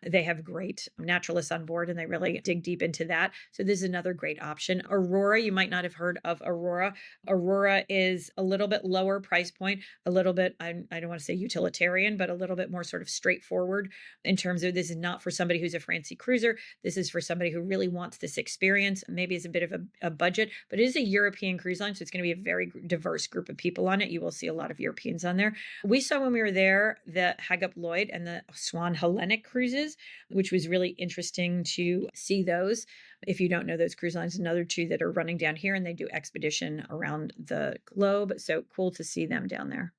They have great naturalists on board and they really dig deep into that. So this is another great option. Aurora, you might not have heard of Aurora. Aurora is a little bit lower price point, a little bit, I don't want to say utilitarian, but a little bit more sort of straightforward in terms of this is not for somebody who's a fancy cruiser. This is for somebody who really wants this experience. Maybe it's a bit of a budget, but it is a European cruise line. So it's going to be a very diverse group of people on it. You will see a lot of Europeans on there. We saw when we were there, the Hagup Lloyd and the Swan Hellenic cruises, which was really interesting to see those. If you don't know those cruise lines, another two that are running down here and they do expedition around the globe. So cool to see them down there.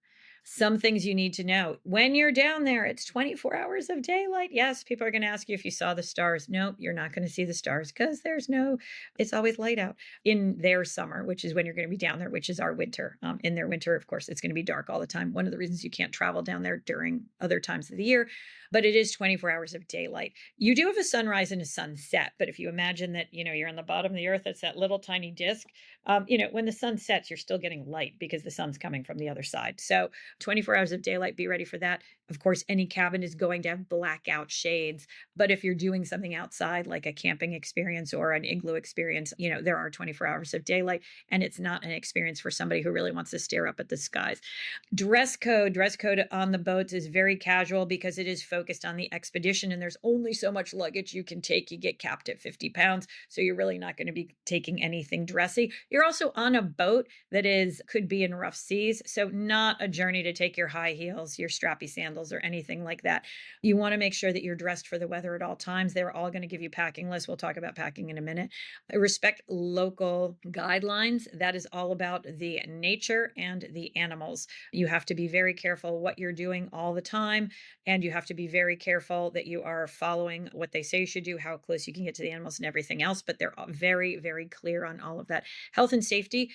Some things you need to know. When you're down there, it's 24 hours of daylight. Yes, people are gonna ask you if you saw the stars. Nope, you're not gonna see the stars because it's always light out in their summer, which is when you're gonna be down there, which is our winter. In their winter, of course, it's gonna be dark all the time. One of the reasons you can't travel down there during other times of the year, but it is 24 hours of daylight. You do have a sunrise and a sunset, but if you imagine that, you're on the bottom of the earth, it's that little tiny disk. When the sun sets, you're still getting light because the sun's coming from the other side. So 24 hours of daylight, be ready for that. Of course, any cabin is going to have blackout shades. But if you're doing something outside, like a camping experience or an igloo experience, there are 24 hours of daylight, and it's not an experience for somebody who really wants to stare up at the skies. Dress code on the boats is very casual because it is focused on the expedition, and there's only so much luggage you can take. You get capped at 50 pounds, so you're really not going to be taking anything dressy. You're also on a boat that could be in rough seas, so not a journey to take your high heels, your strappy sandals, or anything like that. You want to make sure that you're dressed for the weather at all times. They're all going to give you packing lists. We'll talk about packing in a minute. Respect local guidelines. That is all about the nature and the animals. You have to be very careful what you're doing all the time, and you have to be very careful that you are following what they say you should do, how close you can get to the animals, and everything else. But they're very, very clear on all of that. Health and safety.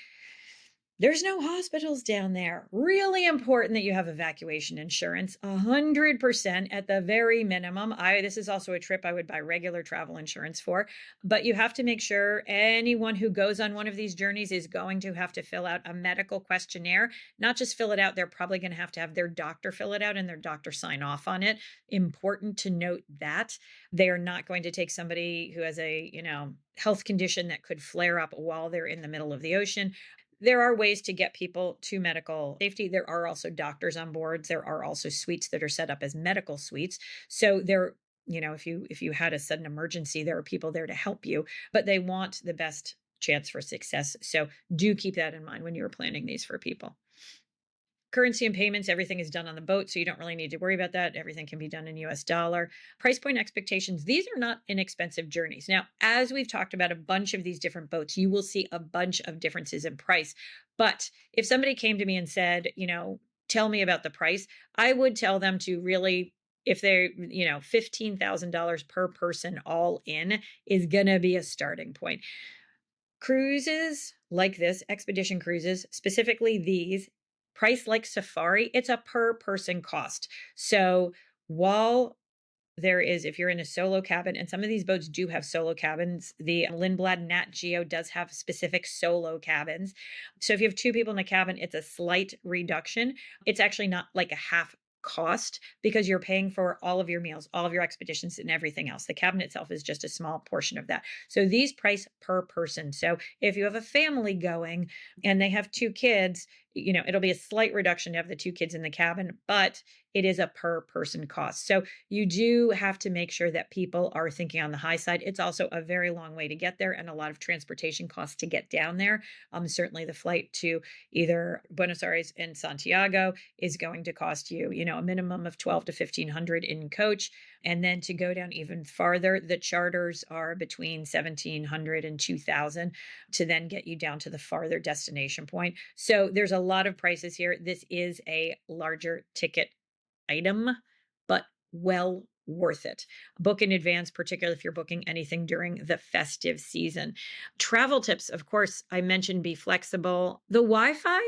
There's no hospitals down there. Really important that you have evacuation insurance, 100% at the very minimum. This is also a trip I would buy regular travel insurance for, but you have to make sure anyone who goes on one of these journeys is going to have to fill out a medical questionnaire. Not just fill it out, they're probably going to have their doctor fill it out and their doctor sign off on it. Important to note that they are not going to take somebody who has a, health condition that could flare up while they're in the middle of the ocean. There are ways to get people to medical safety. There are also doctors on boards. There are also suites that are set up as medical suites. So if you had a sudden emergency, there are people there to help you, but they want the best chance for success. So do keep that in mind when you're planning these for people. Currency and payments, everything is done on the boat, so you don't really need to worry about that. Everything can be done in US dollar. Price point expectations, these are not inexpensive journeys. Now, as we've talked about a bunch of these different boats, you will see a bunch of differences in price. But if somebody came to me and said, tell me about the price, I would tell them to really, if they're, $15,000 per person all in is going to be a starting point. Cruises like this, expedition cruises, specifically these, price like safari, it's a per person cost. So while if you're in a solo cabin, and some of these boats do have solo cabins, the Lindblad Nat Geo does have specific solo cabins. So if you have two people in a cabin, it's a slight reduction. It's actually not like a half cost because you're paying for all of your meals, all of your expeditions, and everything else. The cabin itself is just a small portion of that. So these price per person. So if you have a family going and they have two kids, it'll be a slight reduction to have the two kids in the cabin, but it is a per person cost. So you do have to make sure that people are thinking on the high side. It's also a very long way to get there and a lot of transportation costs to get down there. Certainly the flight to either Buenos Aires and Santiago is going to cost you, a minimum of 12 to 1500 in coach. And then to go down even farther, the charters are between 1700 and 2000 to then get you down to the farther destination point. So there's a lot of prices here. This is a larger ticket item, but well worth it. Book in advance, particularly if you're booking anything during the festive season. Travel tips, of course, I mentioned be flexible. The Wi-Fi,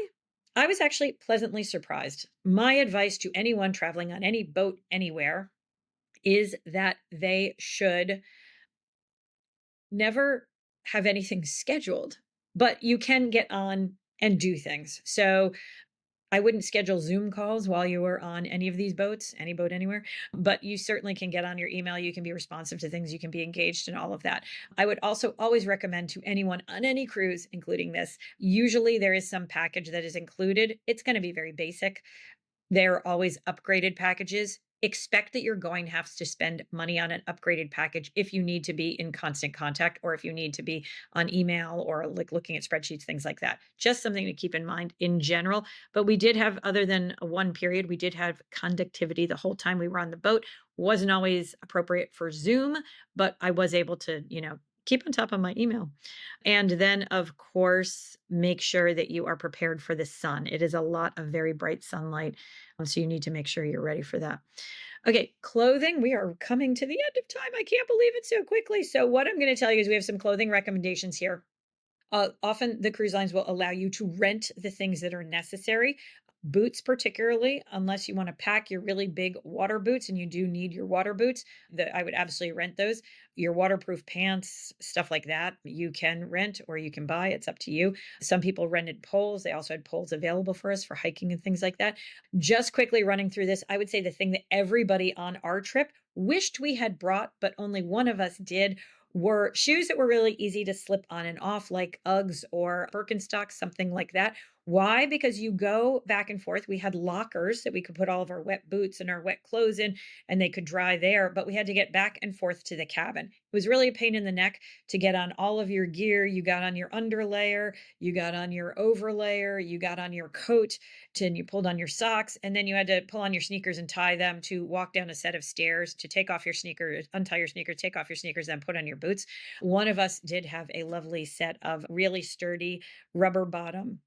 I was actually pleasantly surprised. My advice to anyone traveling on any boat anywhere is that they should never have anything scheduled, but you can get on and do things. So I wouldn't schedule Zoom calls while you were on any of these boats, any boat anywhere, but you certainly can get on your email. You can be responsive to things. You can be engaged in all of that. I would also always recommend to anyone on any cruise, including this, usually there is some package that is included. It's going to be very basic. There are always upgraded packages. Expect that you're going to have to spend money on an upgraded package if you need to be in constant contact or if you need to be on email or like looking at spreadsheets, things like that. Just something to keep in mind in general. But we did have, other than one period, we did have conductivity the whole time we were on the boat. Wasn't always appropriate for Zoom, but I was able to, keep on top of my email. And then, of course, make sure that you are prepared for the sun. It is a lot of very bright sunlight. So you need to make sure you're ready for that. Okay, clothing. We are coming to the end of time. I can't believe it so quickly. So, what I'm going to tell you is we have some clothing recommendations here. Often the cruise lines will allow you to rent the things that are necessary. Boots, particularly, unless you want to pack your really big water boots and you do need your water boots, I would absolutely rent those. Your waterproof pants, stuff like that, you can rent or you can buy. It's up to you. Some people rented poles. They also had poles available for us for hiking and things like that. Just quickly running through this, I would say the thing that everybody on our trip wished we had brought, but only one of us did, were shoes that were really easy to slip on and off, like Uggs or Birkenstocks, something like that. Why? Because you go back and forth. We had lockers that we could put all of our wet boots and our wet clothes in, and they could dry there, but we had to get back and forth to the cabin. It was really a pain in the neck to get on all of your gear. You got on your underlayer, you got on your overlayer, you got on your coat, and you pulled on your socks, and then you had to pull on your sneakers and tie them to walk down a set of stairs to take off your sneakers, untie your sneakers, take off your sneakers, then put on your boots. One of us did have a lovely set of really sturdy rubber bottom,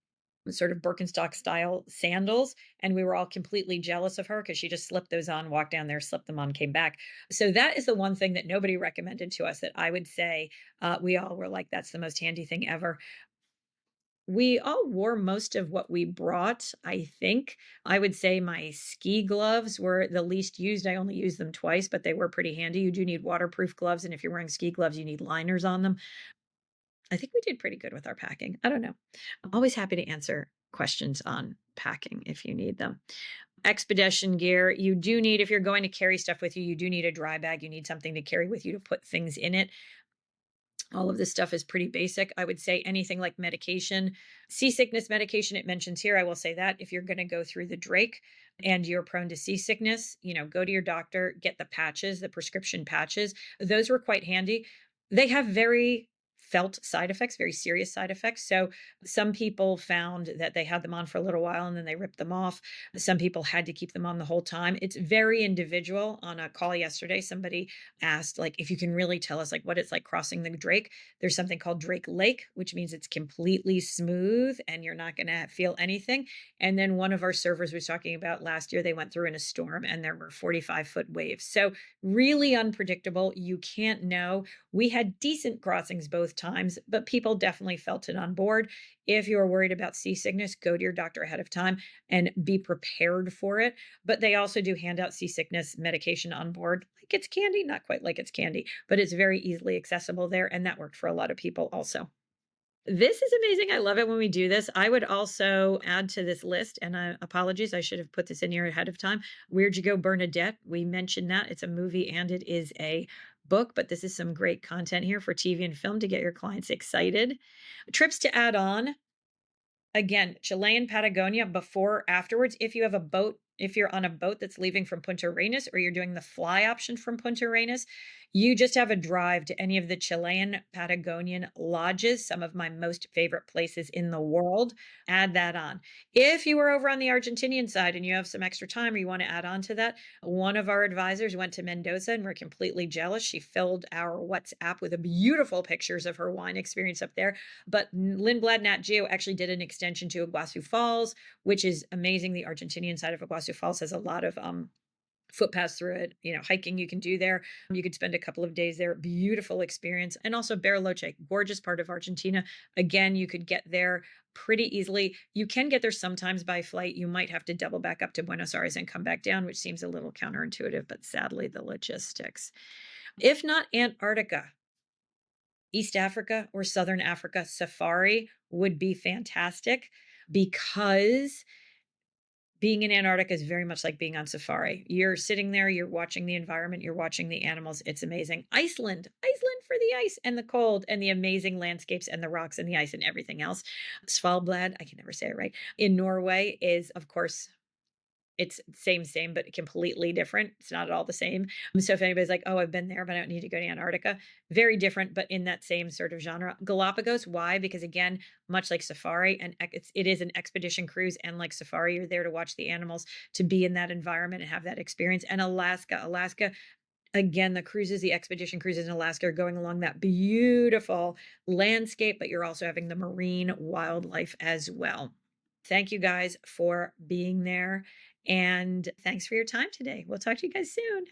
sort of Birkenstock style sandals. And we were all completely jealous of her because she just slipped those on, walked down there, slipped them on, came back. So that is the one thing that nobody recommended to us that I would say we all were like, that's the most handy thing ever. We all wore most of what we brought, I think. I would say my ski gloves were the least used. I only used them twice, but they were pretty handy. You do need waterproof gloves, and if you're wearing ski gloves, you need liners on them. I think we did pretty good with our packing. I don't know. I'm always happy to answer questions on packing if you need them. Expedition gear, you do need, if you're going to carry stuff with you, you do need a dry bag. You need something to carry with you to put things in it. All of this stuff is pretty basic. I would say anything like medication, seasickness medication, it mentions here. I will say that if you're going to go through the Drake and you're prone to seasickness, go to your doctor, get the patches, the prescription patches. Those were quite handy. They have very felt side effects, very serious side effects. So some people found that they had them on for a little while and then they ripped them off. Some people had to keep them on the whole time. It's very individual. On a call yesterday, somebody asked, like, if you can really tell us like what it's like crossing the Drake. There's something called Drake Lake, which means it's completely smooth and you're not going to feel anything. And then one of our servers was talking about last year they went through in a storm and there were 45-foot waves. So really unpredictable. You can't know. We had decent crossings both times, but people definitely felt it on board. If you're worried about seasickness, go to your doctor ahead of time and be prepared for it. But they also do hand out seasickness medication on board. Like it's candy, not quite like it's candy, but it's very easily accessible there. And that worked for a lot of people also. This is amazing. I love it when we do this. I would also add to this list, and apologies, I should have put this in here ahead of time. Where'd You Go, Bernadette? We mentioned that. It's a movie and it is a book, but this is some great content here for TV and film to get your clients excited. Trips to add on. Again, Chilean Patagonia before, afterwards. If you have a boat, if you're on a boat that's leaving from Punta Arenas or you're doing the fly option from Punta Arenas, you just have a drive to any of the Chilean Patagonian lodges, some of my most favorite places in the world. Add that on. If you were over on the Argentinian side and you have some extra time or you want to add on to that, one of our advisors went to Mendoza and we're completely jealous. She filled our WhatsApp with beautiful pictures of her wine experience up there. But Lindblad Nat Geo actually did an extension to Iguazu Falls, which is amazing. The Argentinian side of Iguazu Falls has a lot of footpaths through it, hiking you can do there. You could spend a couple of days there. Beautiful experience. And also Bariloche, gorgeous part of Argentina. Again, you could get there pretty easily. You can get there sometimes by flight. You might have to double back up to Buenos Aires and come back down, which seems a little counterintuitive, but sadly the logistics. If not Antarctica, East Africa or Southern Africa safari would be fantastic because being in Antarctica is very much like being on safari. You're sitting there, you're watching the environment, you're watching the animals. It's amazing. Iceland for the ice and the cold and the amazing landscapes and the rocks and the ice and everything else. Svalbard, I can never say it right, in Norway is, of course, it's same, but completely different. It's not at all the same. So if anybody's like, oh, I've been there, but I don't need to go to Antarctica, very different, but in that same sort of genre. Galapagos, why? Because again, much like safari, and it is an expedition cruise, and like safari, you're there to watch the animals, to be in that environment and have that experience. And Alaska, Again, the cruises, the expedition cruises in Alaska are going along that beautiful landscape, but you're also having the marine wildlife as well. Thank you guys for being there, and thanks for your time today. We'll talk to you guys soon.